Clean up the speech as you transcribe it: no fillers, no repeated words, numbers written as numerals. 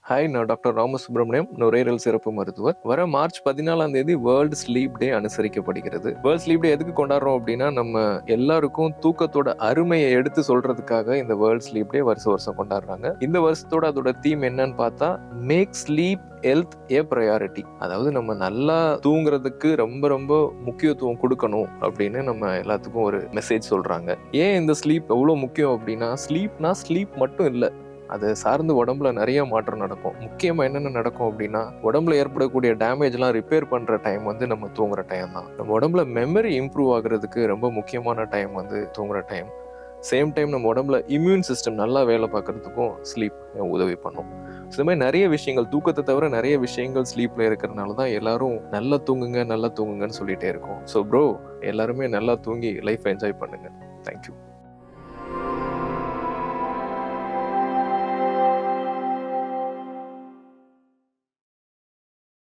Hi, நான் doctor Ramasubramaniam, நுரையீரல் சிறப்பு மருத்துவர். வர மார்ச் 14ஆம் தேதி வேர்ல்டு ஸ்லீப் டே அனுசரிக்கப்படுகிறது. வேர்ல்ட் ஸ்லீப் டே எதுக்கு கொண்டாடுறோம் அப்படின்னா, நம்ம எல்லாருக்கும் தூக்கத்தோட அருமையை எடுத்து சொல்றதுக்காக இந்த வேர்ல்ட் ஸ்லீப் டே வருஷம் கொண்டாடுறாங்க. இந்த வருஷத்தோட அதோட தீம் என்னன்னு பார்த்தா, மேக் ஸ்லீப் ஹெல்த் ஏ ப்ரையாரிட்டி. அதாவது நம்ம நல்லா தூங்குறதுக்கு ரொம்ப ரொம்ப முக்கியத்துவம் கொடுக்கணும் அப்படின்னு நம்ம எல்லாத்துக்கும் ஒரு மெசேஜ் சொல்றாங்க. ஏன் இந்த ஸ்லீப் எவ்வளோ முக்கியம் அப்படின்னா, ஸ்லீப்னா ஸ்லீப் மட்டும் இல்லை, அதை சார்ந்து உடம்புல நிறைய மாற்றம் நடக்கும். முக்கியமா என்னென்ன நடக்கும் அப்படின்னா, உடம்புல ஏற்படக்கூடிய டேமேஜ்லாம் ரிப்பேர் பண்ற டைம் வந்து நம்ம தூங்குற டைம் தான். நம்ம உடம்புல மெமரி இம்ப்ரூவ் ஆகுறதுக்கு ரொம்ப முக்கியமான டைம் வந்து தூங்குற டைம். சேம் டைம் நம்ம உடம்புல இம்யூன் சிஸ்டம் நல்லா வேலை பார்க்கறதுக்கும் ஸ்லீப் உதவி பண்ணும். இந்த மாதிரி நிறைய விஷயங்கள், தூக்கத்தை தவிர நிறைய விஷயங்கள் ஸ்லீப்ல இருக்கிறதுனால தான் எல்லாரும் நல்லா தூங்குங்கன்னு சொல்லிட்டே இருக்கோம். ஸோ ப்ரோ, எல்லாருமே நல்லா தூங்கி லைஃப் என்ஜாய் பண்ணுங்க. தேங்க்யூ.